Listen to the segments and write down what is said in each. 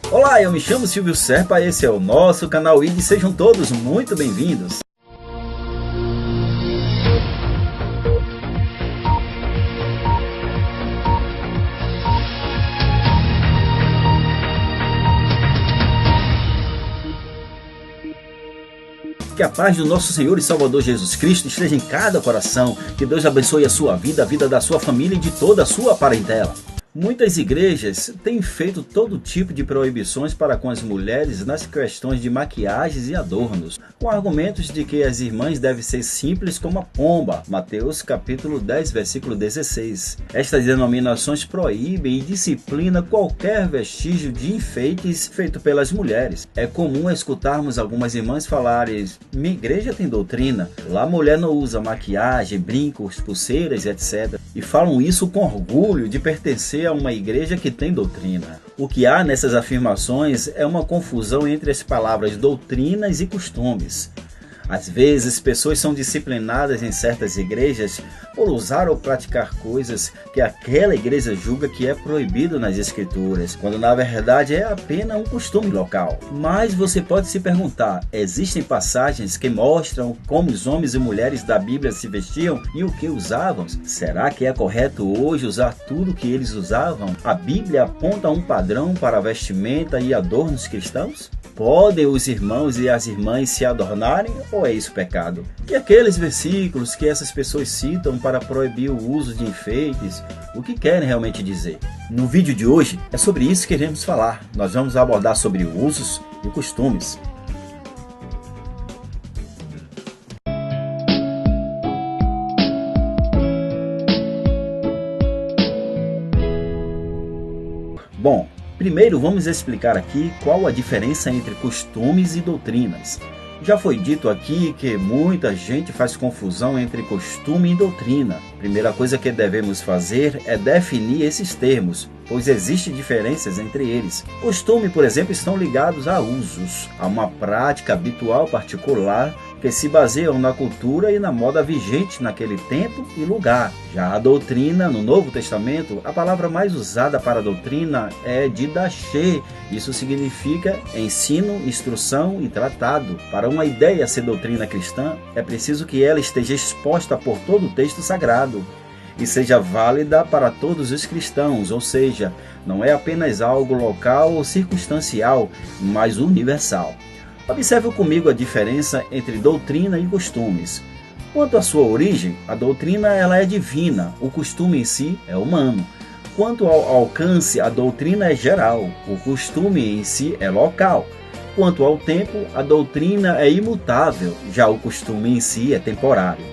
Olá, eu me chamo Silvio Serpa, esse é o nosso canal ID, sejam todos muito bem-vindos. Que a paz do nosso Senhor e Salvador Jesus Cristo esteja em cada coração. Que Deus abençoe a sua vida, a vida da sua família e de toda a sua parentela. Muitas igrejas têm feito todo tipo de proibições para com as mulheres nas questões de maquiagens e adornos, com argumentos de que as irmãs devem ser simples como a pomba. Mateus capítulo 10, versículo 16. Estas denominações proíbem e disciplinam qualquer vestígio de enfeites feito pelas mulheres. É comum escutarmos algumas irmãs falarem: minha igreja tem doutrina, lá a mulher não usa maquiagem, brincos, pulseiras, etc. E falam isso com orgulho de pertencer a uma igreja que tem doutrina. O que há nessas afirmações é uma confusão entre as palavras doutrinas e costumes. Às vezes, pessoas são disciplinadas em certas igrejas por usar ou praticar coisas que aquela igreja julga que é proibido nas escrituras, quando na verdade é apenas um costume local. Mas você pode se perguntar, existem passagens que mostram como os homens e mulheres da Bíblia se vestiam e o que usavam? Será que é correto hoje usar tudo que eles usavam? A Bíblia aponta um padrão para a vestimenta e adornos cristãos? Podem os irmãos e as irmãs se adornarem ou é isso pecado? E aqueles versículos que essas pessoas citam para proibir o uso de enfeites, o que querem realmente dizer? No vídeo de hoje é sobre isso que queremos falar. Nós vamos abordar sobre usos e costumes. Bom, primeiro vamos explicar aqui qual a diferença entre costumes e doutrinas. Já foi dito aqui que muita gente faz confusão entre costume e doutrina. Primeira coisa que devemos fazer é definir esses termos, pois existem diferenças entre eles. Costume, por exemplo, estão ligados a usos, a uma prática habitual particular que se baseiam na cultura e na moda vigente naquele tempo e lugar. Já a doutrina, no Novo Testamento, a palavra mais usada para doutrina é didache. Isso significa ensino, instrução e tratado. Para uma ideia ser doutrina cristã, é preciso que ela esteja exposta por todo o texto sagrado e seja válida para todos os cristãos, ou seja, não é apenas algo local ou circunstancial, mas universal. Observe comigo a diferença entre doutrina e costumes. Quanto à sua origem, a doutrina ela é divina, o costume em si é humano. Quanto ao alcance, a doutrina é geral, o costume em si é local. Quanto ao tempo, a doutrina é imutável, já o costume em si é temporário.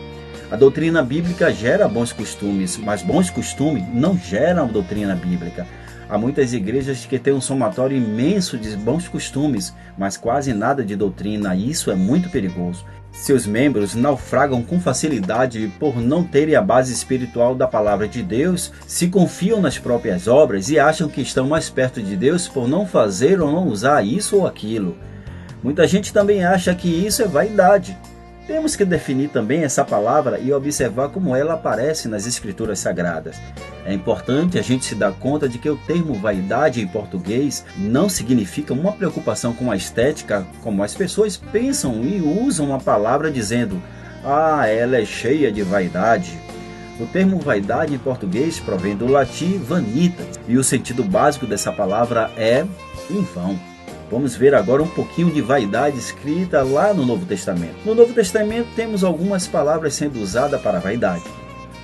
A doutrina bíblica gera bons costumes, mas bons costumes não geram doutrina bíblica. Há muitas igrejas que têm um somatório imenso de bons costumes, mas quase nada de doutrina, e isso é muito perigoso. Seus membros naufragam com facilidade por não terem a base espiritual da palavra de Deus, se confiam nas próprias obras e acham que estão mais perto de Deus por não fazer ou não usar isso ou aquilo. Muita gente também acha que isso é vaidade. Temos que definir também essa palavra e observar como ela aparece nas Escrituras Sagradas. É importante a gente se dar conta de que o termo vaidade em português não significa uma preocupação com a estética, como as pessoas pensam e usam a palavra dizendo: ah, ela é cheia de vaidade. O termo vaidade em português provém do latim vanitas e o sentido básico dessa palavra é em vão. Vamos ver agora um pouquinho de vaidade escrita lá no Novo Testamento. No Novo Testamento temos algumas palavras sendo usadas para vaidade.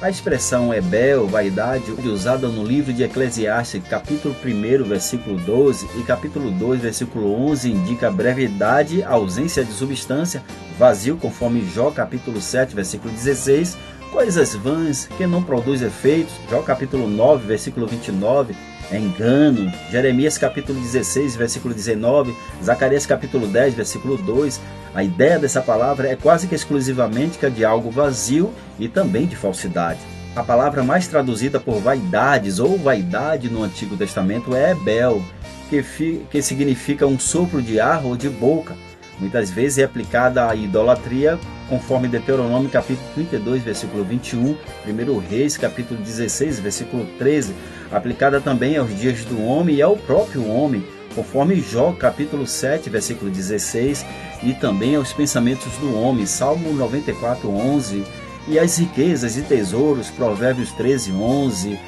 A expressão hebel, vaidade, usada no livro de Eclesiastes, capítulo 1, versículo 12 e capítulo 2, versículo 11, indica brevidade, ausência de substância, vazio, conforme Jó, capítulo 7, versículo 16, coisas vãs que não produzem efeitos, Jó, capítulo 9, versículo 29, engano, Jeremias capítulo 16, versículo 19, Zacarias capítulo 10, versículo 2. A ideia dessa palavra é quase que exclusivamente de algo vazio e também de falsidade. A palavra mais traduzida por vaidades ou vaidade no Antigo Testamento é hebel, que significa um sopro de ar ou de boca. Muitas vezes é aplicada à idolatria, conforme Deuteronômio capítulo 32, versículo 21, 1 Reis capítulo 16, versículo 13, aplicada também aos dias do homem e ao próprio homem, conforme Jó capítulo 7, versículo 16, e também aos pensamentos do homem, Salmo 94:11, e as riquezas e tesouros, Provérbios 13:11.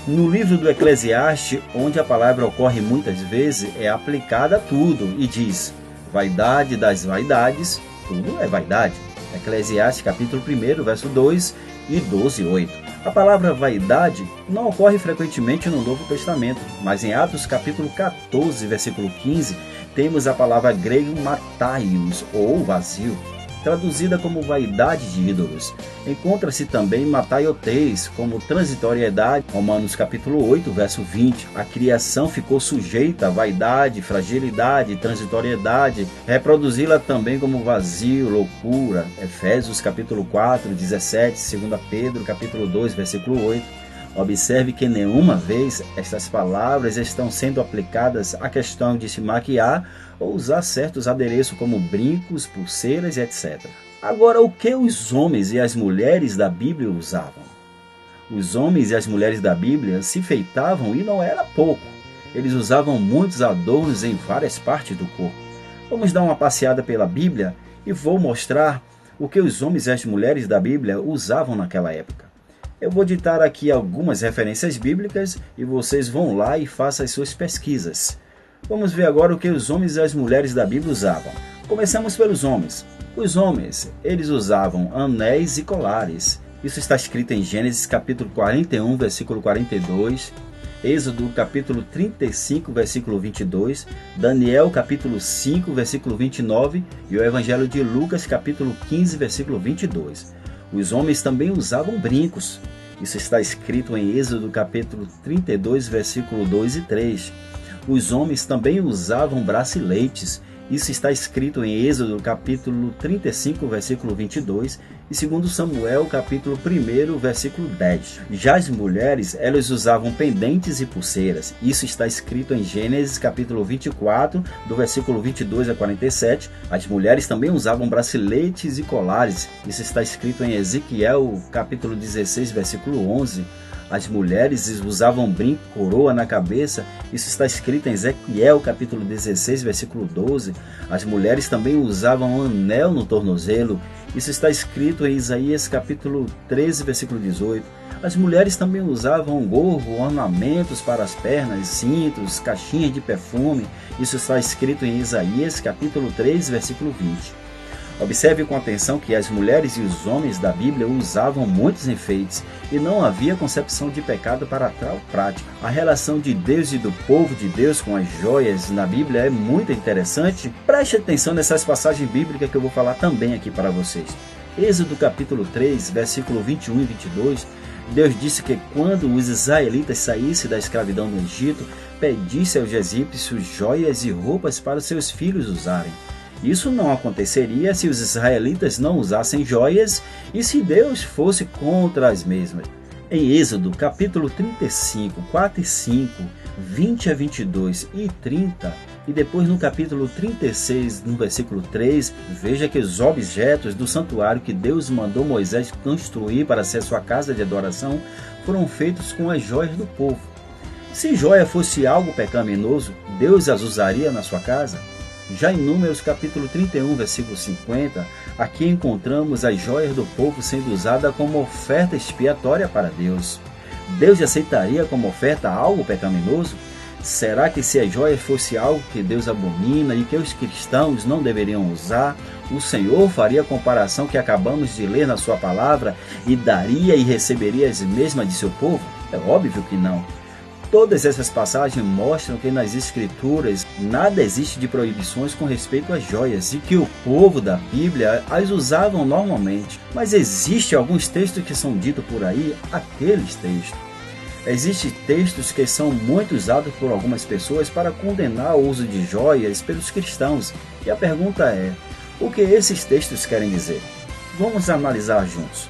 No livro do Eclesiastes, onde a palavra ocorre muitas vezes, é aplicada a tudo e diz: vaidade das vaidades, tudo é vaidade. Eclesiastes capítulo 1, verso 2 e 12:8. A palavra vaidade não ocorre frequentemente no Novo Testamento, mas em Atos capítulo 14, versículo 15, temos a palavra grega mataios, ou vazio, traduzida como vaidade de ídolos. Encontra-se também mataioteis, como transitoriedade, Romanos capítulo 8, verso 20. A criação ficou sujeita a vaidade, fragilidade, transitoriedade, reproduzi-la também como vazio, loucura, Efésios capítulo 4, 17, 2 Pedro capítulo 2, versículo 8. Observe que nenhuma vez estas palavras estão sendo aplicadas à questão de se maquiar ou usar certos adereços como brincos, pulseiras, etc. Agora, o que os homens e as mulheres da Bíblia usavam? Os homens e as mulheres da Bíblia se enfeitavam e não era pouco. Eles usavam muitos adornos em várias partes do corpo. Vamos dar uma passeada pela Bíblia e vou mostrar o que os homens e as mulheres da Bíblia usavam naquela época. Eu vou ditar aqui algumas referências bíblicas e vocês vão lá e façam as suas pesquisas. Vamos ver agora o que os homens e as mulheres da Bíblia usavam. Começamos pelos homens. Os homens, eles usavam anéis e colares. Isso está escrito em Gênesis capítulo 41, versículo 42, Êxodo capítulo 35, versículo 22, Daniel capítulo 5, versículo 29 e o Evangelho de Lucas capítulo 15, versículo 22. Os homens também usavam brincos. Isso está escrito em Êxodo capítulo 32, versículo 2 e 3. Os homens também usavam braceletes. Isso está escrito em Êxodo capítulo 35, versículo 22 e 2 Samuel capítulo 1, versículo 10. Já as mulheres, elas usavam pendentes e pulseiras. Isso está escrito em Gênesis capítulo 24, do versículo 22 a 47. As mulheres também usavam braceletes e colares. Isso está escrito em Ezequiel capítulo 16, versículo 11. As mulheres usavam brinco, coroa na cabeça. Isso está escrito em Ezequiel capítulo 16, versículo 12. As mulheres também usavam anel no tornozelo. Isso está escrito em Isaías capítulo 13, versículo 18. As mulheres também usavam gorro, ornamentos para as pernas, cintos, caixinhas de perfume. Isso está escrito em Isaías capítulo 3, versículo 20. Observe com atenção que as mulheres e os homens da Bíblia usavam muitos enfeites e não havia concepção de pecado para tal prática. A relação de Deus e do povo de Deus com as joias na Bíblia é muito interessante. Preste atenção nessas passagens bíblicas que eu vou falar também aqui para vocês. Êxodo capítulo 3, versículo 21 e 22, Deus disse que quando os israelitas saíssem da escravidão no Egito, pedisse aos egípcios joias e roupas para os seus filhos usarem. Isso não aconteceria se os israelitas não usassem joias e se Deus fosse contra as mesmas. Em Êxodo capítulo 35, 4 e 5, 20 a 22 e 30, e depois no capítulo 36, no versículo 3, veja que os objetos do santuário que Deus mandou Moisés construir para ser sua casa de adoração foram feitos com as joias do povo. Se joia fosse algo pecaminoso, Deus as usaria na sua casa? Já em Números capítulo 31, versículo 50, aqui encontramos as joias do povo sendo usada como oferta expiatória para Deus. Deus aceitaria como oferta algo pecaminoso? Será que se as joias fosse algo que Deus abomina e que os cristãos não deveriam usar, o Senhor faria a comparação que acabamos de ler na sua palavra e daria e receberia as mesmas de seu povo? É óbvio que não. Todas essas passagens mostram que nas Escrituras nada existe de proibições com respeito às joias e que o povo da Bíblia as usavam normalmente. Mas existem alguns textos que são ditos por aí, aqueles textos. Existem textos que são muito usados por algumas pessoas para condenar o uso de joias pelos cristãos. E a pergunta é, o que esses textos querem dizer? Vamos analisar juntos.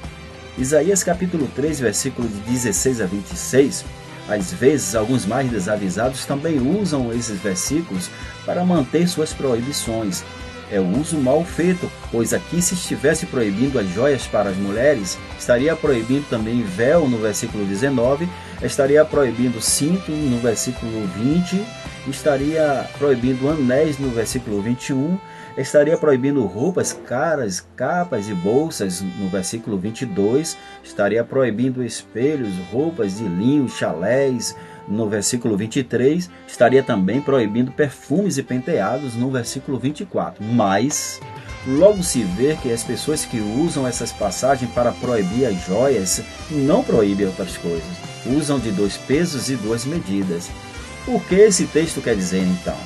Isaías capítulo 3, versículo de 16 a 26. Às vezes, alguns mais desavisados também usam esses versículos para manter suas proibições. é o uso mal feito, pois aqui se estivesse proibindo as joias para as mulheres, estaria proibindo também véu no versículo 19, estaria proibindo cinto no versículo 20, estaria proibindo anéis no versículo 21, estaria proibindo roupas caras, capas e bolsas no versículo 22, estaria proibindo espelhos, roupas de linho, chalés no versículo 23, estaria também proibindo perfumes e penteados no versículo 24. Mas logo se vê que as pessoas que usam essas passagens para proibir as joias não proíbem outras coisas, usam de 2 pesos e 2 medidas. O que esse texto quer dizer então?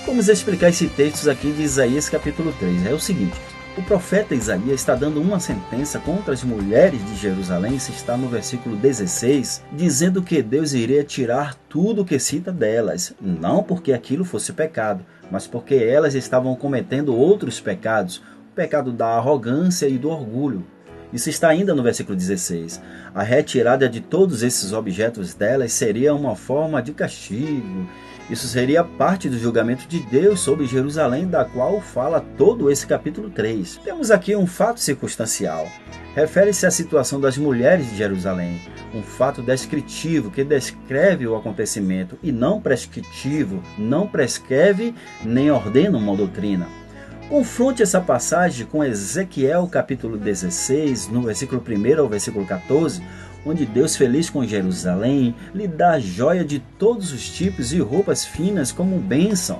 Vamos explicar esse texto aqui de Isaías capítulo 3. É o seguinte: o profeta Isaías está dando uma sentença contra as mulheres de Jerusalém, se está no versículo 16, dizendo que Deus iria tirar tudo o que cita delas, não porque aquilo fosse pecado, mas porque elas estavam cometendo outros pecados, o pecado da arrogância e do orgulho. Isso está ainda no versículo 16. A retirada de todos esses objetos delas seria uma forma de castigo. Isso seria parte do julgamento de Deus sobre Jerusalém, da qual fala todo esse capítulo 3. Temos aqui um fato circunstancial. Refere-se à situação das mulheres de Jerusalém, um fato descritivo que descreve o acontecimento e não prescritivo, não prescreve nem ordena uma doutrina. Confronte essa passagem com Ezequiel capítulo 16, no versículo 1 ao versículo 14, onde Deus, feliz com Jerusalém, lhe dá joia de todos os tipos e roupas finas como bênção.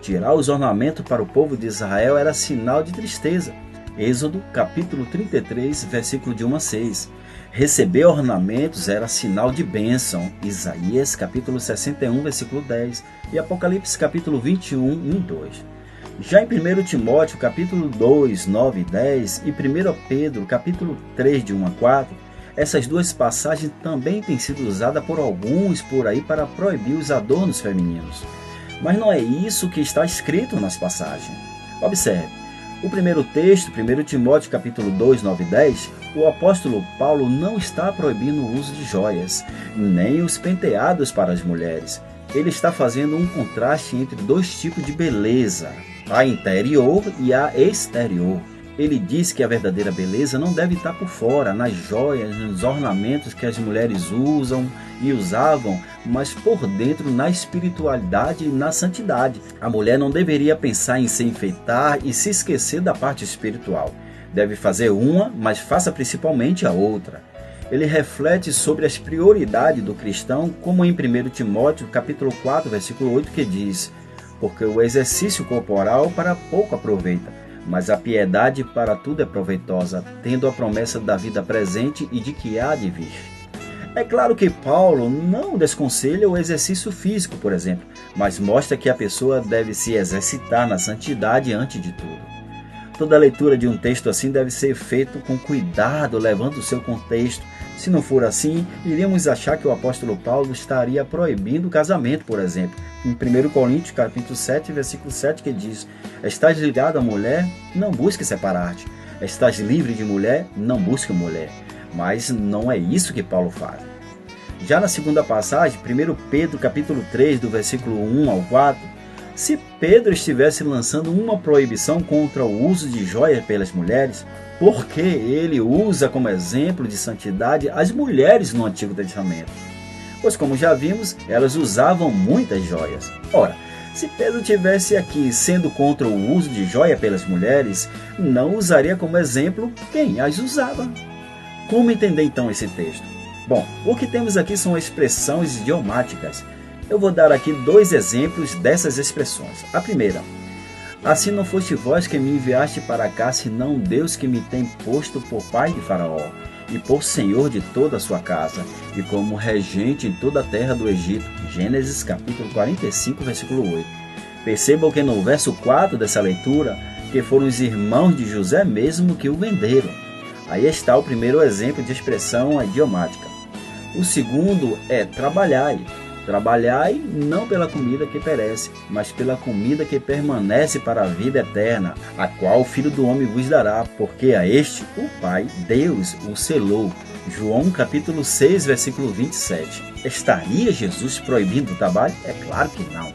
Tirar os ornamentos para o povo de Israel era sinal de tristeza. Êxodo capítulo 33, versículo de 1 a 6. Receber ornamentos era sinal de bênção. Isaías capítulo 61, versículo 10. E Apocalipse capítulo 21, 1 e 2. Já em 1 Timóteo, capítulo 2, 9 e 10, e 1 Pedro, capítulo 3, de 1 a 4, essas duas passagens também têm sido usadas por alguns por aí para proibir os adornos femininos. Mas não é isso que está escrito nas passagens. Observe, o primeiro texto, 1 Timóteo, capítulo 2, 9 e 10, o apóstolo Paulo não está proibindo o uso de joias, nem os penteados para as mulheres. Ele está fazendo um contraste entre 2 tipos de beleza, a interior e a exterior. Ele diz que a verdadeira beleza não deve estar por fora, nas joias, nos ornamentos que as mulheres usam e usavam, mas por dentro na espiritualidade e na santidade. A mulher não deveria pensar em se enfeitar e se esquecer da parte espiritual. Deve fazer uma, mas faça principalmente a outra. Ele reflete sobre as prioridades do cristão, como em 1 Timóteo, capítulo 4, versículo 8, que diz: porque o exercício corporal para pouco aproveita, mas a piedade para tudo é proveitosa, tendo a promessa da vida presente e de que há de vir. É claro que Paulo não desconselha o exercício físico, por exemplo, mas mostra que a pessoa deve se exercitar na santidade antes de tudo. Toda leitura de um texto assim deve ser feita com cuidado, levando o seu contexto. Se não for assim, iríamos achar que o apóstolo Paulo estaria proibindo o casamento, por exemplo. Em 1 Coríntios, capítulo 7, versículo 7, que diz: estás ligado à mulher, não busque separar-te. Estás livre de mulher, não busque mulher. Mas não é isso que Paulo faz. Já na segunda passagem, 1 Pedro, capítulo 3, do versículo 1 ao 4, se Pedro estivesse lançando uma proibição contra o uso de joias pelas mulheres, por que ele usa como exemplo de santidade as mulheres no Antigo Testamento? Pois, como já vimos, elas usavam muitas joias. Ora, se Pedro tivesse aqui sendo contra o uso de joia pelas mulheres, não usaria como exemplo quem as usava. Como entender então esse texto? Bom, o que temos aqui são expressões idiomáticas. Eu vou dar aqui 2 exemplos dessas expressões. A primeira: assim não foste vós que me enviaste para cá, senão Deus que me tem posto por pai de Faraó, e por senhor de toda a sua casa, e como regente em toda a terra do Egito. Gênesis capítulo 45, versículo 8. Percebam que no verso 4 dessa leitura, que foram os irmãos de José mesmo que o venderam. Aí está o primeiro exemplo de expressão idiomática. O segundo é trabalhai. Trabalhai não pela comida que perece, mas pela comida que permanece para a vida eterna, a qual o Filho do Homem vos dará, porque a este o Pai, Deus, o selou. João capítulo 6, versículo 27. Estaria Jesus proibindo o trabalho? É claro que não.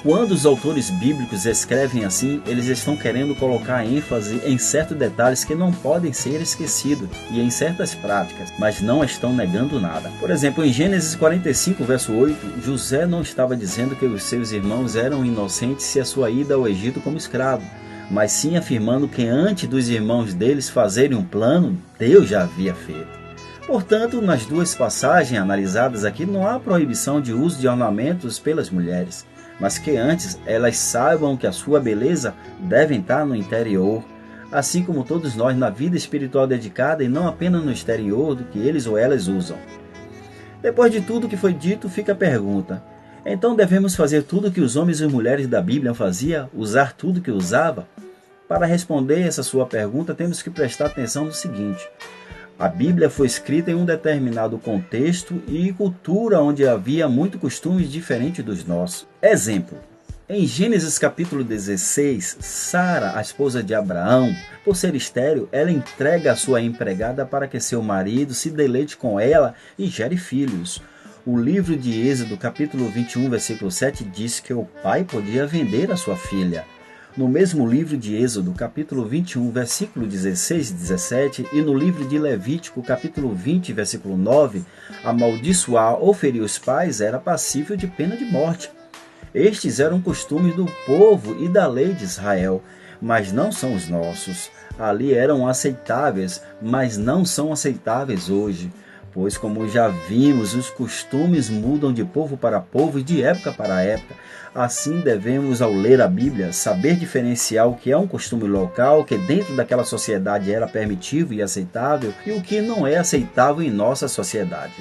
Quando os autores bíblicos escrevem assim, eles estão querendo colocar ênfase em certos detalhes que não podem ser esquecidos e em certas práticas, mas não estão negando nada. Por exemplo, em Gênesis 45, verso 8, José não estava dizendo que os seus irmãos eram inocentes se a sua ida ao Egito como escravo, mas sim afirmando que antes dos irmãos deles fazerem um plano, Deus já havia feito. Portanto, nas duas passagens analisadas aqui não há proibição de uso de ornamentos pelas mulheres, mas que antes elas saibam que a sua beleza deve estar no interior, assim como todos nós na vida espiritual dedicada e não apenas no exterior do que eles ou elas usam. Depois de tudo que foi dito, fica a pergunta: então devemos fazer tudo o que os homens e mulheres da Bíblia faziam, usar tudo que usava? Para responder essa sua pergunta, temos que prestar atenção no seguinte: a Bíblia foi escrita em um determinado contexto e cultura onde havia muitos costumes diferentes dos nossos. Exemplo: em Gênesis capítulo 16, Sara, a esposa de Abraão, por ser estéril, ela entrega a sua empregada para que seu marido se deleite com ela e gere filhos. O livro de Êxodo capítulo 21, versículo 7 diz que o pai podia vender a sua filha. No mesmo livro de Êxodo, capítulo 21, versículo 16 e 17, e no livro de Levítico, capítulo 20, versículo 9, amaldiçoar ou ferir os pais era passível de pena de morte. Estes eram costumes do povo e da lei de Israel, mas não são os nossos. Ali eram aceitáveis, mas não são aceitáveis hoje. Pois, como já vimos, os costumes mudam de povo para povo e de época para época. Assim devemos, ao ler a Bíblia, saber diferenciar o que é um costume local, que dentro daquela sociedade era permitido e aceitável, e o que não é aceitável em nossa sociedade.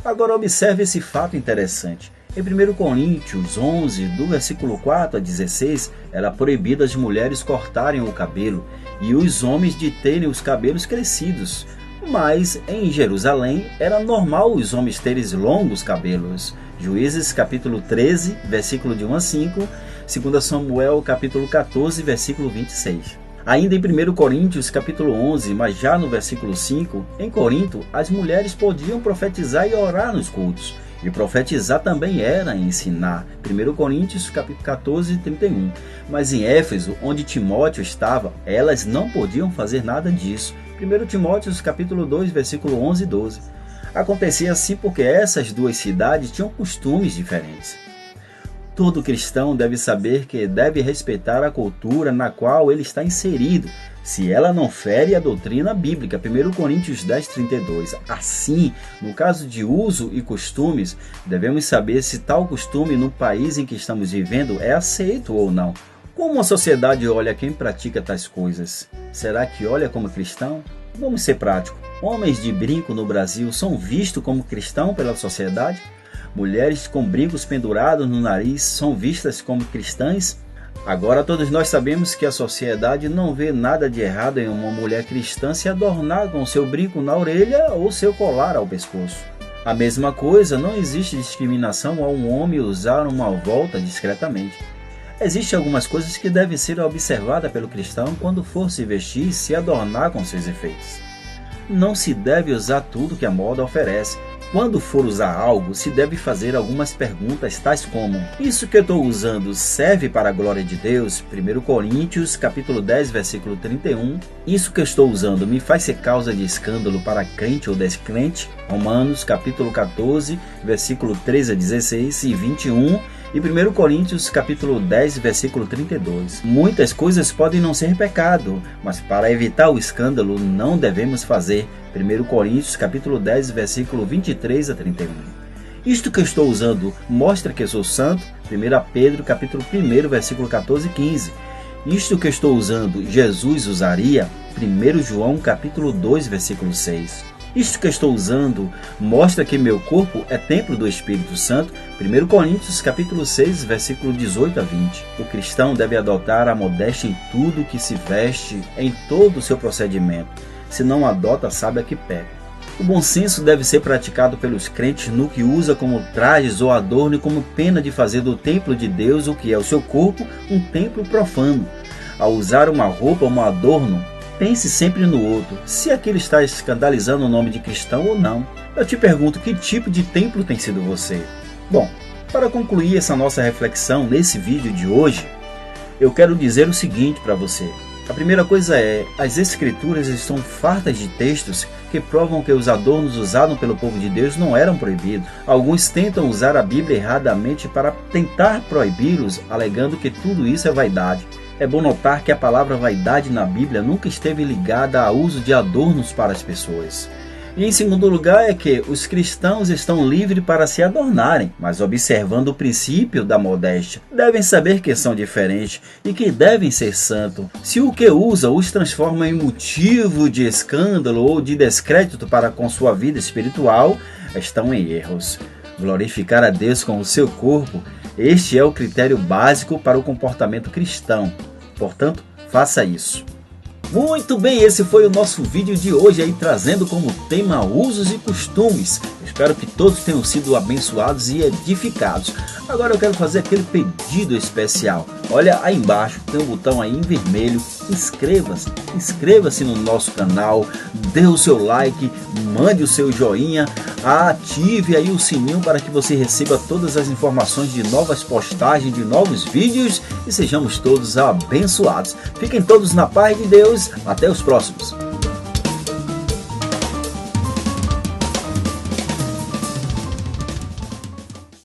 Agora observe esse fato interessante. Em 1 Coríntios 11, do versículo 4 a 16, era proibido as mulheres cortarem o cabelo e os homens de terem os cabelos crescidos. Mas em Jerusalém era normal os homens terem longos cabelos. Juízes capítulo 13, versículo de 1 a 5, 2 Samuel capítulo 14, versículo 26. Ainda em 1 Coríntios capítulo 11, mas já no versículo 5, em Corinto, as mulheres podiam profetizar e orar nos cultos. E profetizar também era ensinar. 1 Coríntios capítulo 14, 31. Mas em Éfeso, onde Timóteo estava, elas não podiam fazer nada disso. 1 Timóteo capítulo 2, versículo 11 e 12. Acontecia assim porque essas duas cidades tinham costumes diferentes. Todo cristão deve saber que deve respeitar a cultura na qual ele está inserido, se ela não fere a doutrina bíblica. 1 Coríntios 10, 32. Assim, no caso de uso e costumes, devemos saber se tal costume no país em que estamos vivendo é aceito ou não. Como a sociedade olha quem pratica tais coisas? Será que olha como cristão? Vamos ser práticos. Homens de brinco no Brasil são vistos como cristãos pela sociedade? Mulheres com brincos pendurados no nariz são vistas como cristãs? Agora todos nós sabemos que a sociedade não vê nada de errado em uma mulher cristã se adornar com seu brinco na orelha ou seu colar ao pescoço. A mesma coisa, não existe discriminação ao um homem usar uma volta discretamente. Existem algumas coisas que devem ser observadas pelo cristão quando for se vestir e se adornar com seus efeitos. Não se deve usar tudo que a moda oferece. Quando for usar algo, se deve fazer algumas perguntas tais como: isso que eu estou usando serve para a glória de Deus? 1 Coríntios capítulo 10, versículo 31. Isso que eu estou usando me faz ser causa de escândalo para crente ou descrente? Romanos capítulo 14, versículo 13 a 16 e 21. E 1 Coríntios capítulo 10, versículo 32. Muitas coisas podem não ser pecado, mas para evitar o escândalo não devemos fazer. 1 Coríntios capítulo 10, versículo 23 a 31. Isto que eu estou usando mostra que eu sou santo. 1 Pedro capítulo 1, versículo 14 e 15. Isto que eu estou usando Jesus usaria. 1 João capítulo 2, versículo 6. Isto que eu estou usando mostra que meu corpo é templo do Espírito Santo. 1 Coríntios capítulo 6, versículo 18 a 20. O cristão deve adotar a modéstia em tudo que se veste, em todo o seu procedimento. Se não adota, saiba que peca. O bom senso deve ser praticado pelos crentes no que usa como trajes ou adorno e como pena de fazer do templo de Deus, o que é o seu corpo, um templo profano. Ao usar uma roupa ou um adorno, pense sempre no outro, se aquilo está escandalizando o nome de cristão ou não. Eu te pergunto, que tipo de templo tem sido você? Bom, Para concluir essa nossa reflexão nesse vídeo de hoje, eu quero dizer o seguinte para você. A primeira coisa é, as Escrituras estão fartas de textos que provam que os adornos usados pelo povo de Deus não eram proibidos. Alguns tentam usar a Bíblia erradamente para tentar proibi-los, alegando que tudo isso é vaidade. É bom notar que a palavra vaidade na Bíblia nunca esteve ligada ao uso de adornos para as pessoas. E em segundo lugar é que os cristãos estão livres para se adornarem, mas observando o princípio da modéstia. Devem saber que são diferentes e que devem ser santos. Se o que usa os transforma em motivo de escândalo ou de descrédito para com sua vida espiritual, estão em erros. Glorificar a Deus com o seu corpo, este é o critério básico para o comportamento cristão. Portanto, faça isso. Muito bem, esse foi o nosso vídeo de hoje aí, trazendo como tema usos e costumes. Espero que todos tenham sido abençoados e edificados. Agora eu quero fazer aquele pedido especial. Olha aí embaixo, tem um botão aí em vermelho. Inscreva-se no nosso canal, dê o seu like, mande o seu joinha, ative aí o sininho para que você receba todas as informações de novas postagens, de novos vídeos e sejamos todos abençoados. Fiquem todos na paz de Deus, até os próximos.